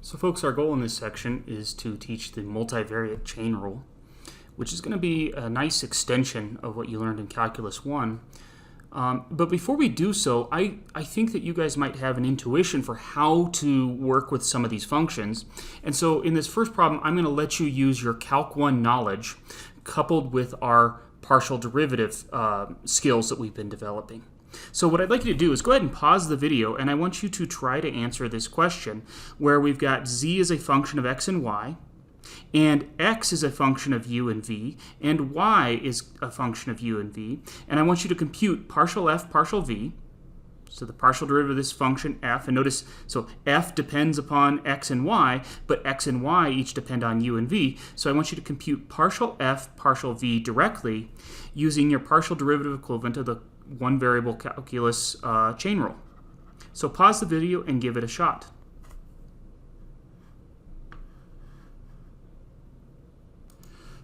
So folks, our goal in this section is to teach the multivariate chain rule, which is going to be a nice extension of what you learned in Calculus 1. But before we do so, I think that you guys might have an intuition for how to work with some of these functions. And so in this first problem, I'm going to let you use your Calc 1 knowledge coupled with our partial derivative skills that we've been developing. So what I'd like you to do is go ahead and pause the video, and I want you to try to answer this question where we've got z is a function of x and y, and x is a function of u and v, and y is a function of u and v, and I want you to compute partial f, partial v, so the partial derivative of this function f, and notice, so f depends upon x and y, but x and y each depend on u and v, so I want you to compute partial f, partial v directly using your partial derivative equivalent of the one variable calculus chain rule. So pause the video and give it a shot.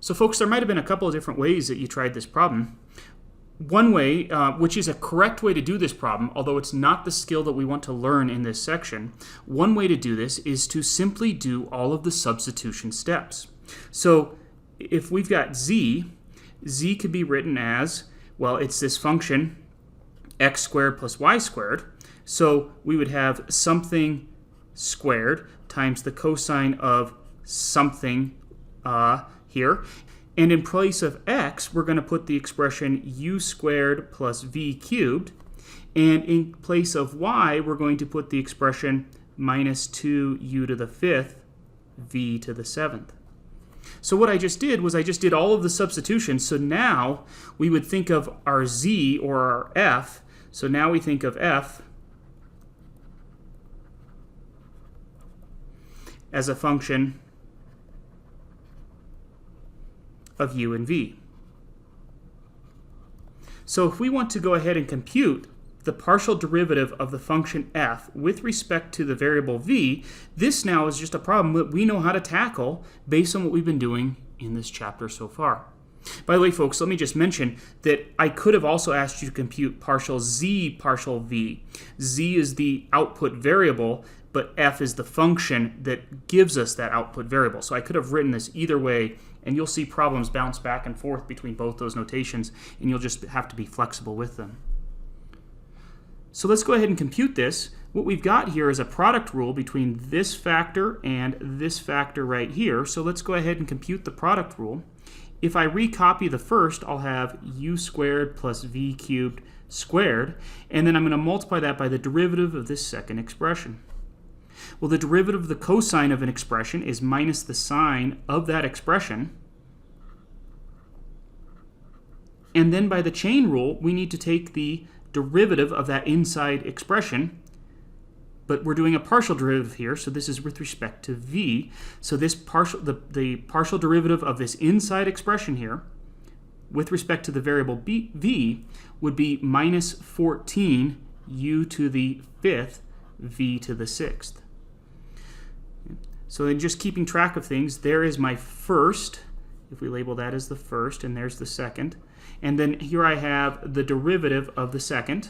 So folks, there might have been a couple of different ways that you tried this problem. One way, which is a correct way to do this problem, although it's not the skill that we want to learn in this section, one way to do this is to simply do all of the substitution steps. So if we've got z could be written as, well, it's this function x squared plus y squared. So we would have something squared times the cosine of something here. And in place of x, we're going to put the expression u squared plus v cubed. And in place of y, we're going to put the expression minus 2u to the fifth v to the seventh. So what I just did was I just did all of the substitutions. So now we would think of our z or our f. So now we think of f as a function of u and v. So if we want to go ahead and compute the partial derivative of the function f with respect to the variable v, this now is just a problem that we know how to tackle based on what we've been doing in this chapter so far. By the way, folks, let me just mention that I could have also asked you to compute partial z, partial v. Z is the output variable, but f is the function that gives us that output variable. So I could have written this either way, and you'll see problems bounce back and forth between both those notations, and you'll just have to be flexible with them. So let's go ahead and compute this. What we've got here is a product rule between this factor and this factor right here. So let's go ahead and compute the product rule. If I recopy the first, I'll have u squared plus v cubed squared, and then I'm going to multiply that by the derivative of this second expression. Well, the derivative of the cosine of an expression is minus the sine of that expression. And then by the chain rule, we need to take the derivative of that inside expression, but we're doing a partial derivative here, so this is with respect to v. So this the partial derivative of this inside expression here with respect to the variable v would be minus 14 u to the fifth v to the sixth. So then just keeping track of things, there is my first, if we label that as the first, and there's the second. And then here I have the derivative of the second.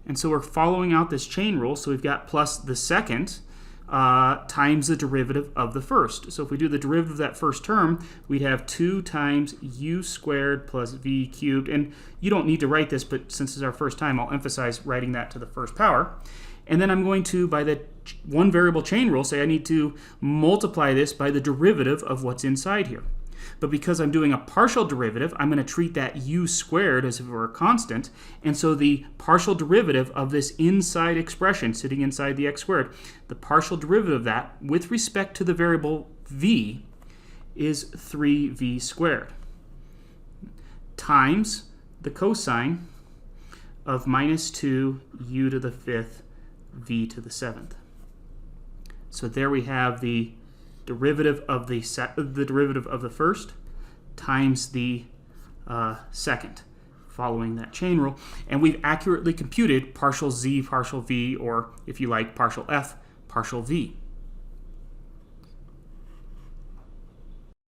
And so we're following out this chain rule, so we've got plus the second times the derivative of the first. So if we do the derivative of that first term, we'd have 2 times u squared plus v cubed. And you don't need to write this, but since it's our first time, I'll emphasize writing that to the first power. And then I'm going to, by the one variable chain rule, say I need to multiply this by the derivative of what's inside here. But because I'm doing a partial derivative, I'm going to treat that u squared as if it were a constant. And so the partial derivative of this inside expression sitting inside the x squared, the partial derivative of that with respect to the variable v is 3v squared times the cosine of minus 2u to the fifth v to the seventh. So there we have the derivative of the derivative of the first times the second, following that chain rule, and we've accurately computed partial z, partial v, or if you like, partial f, partial v.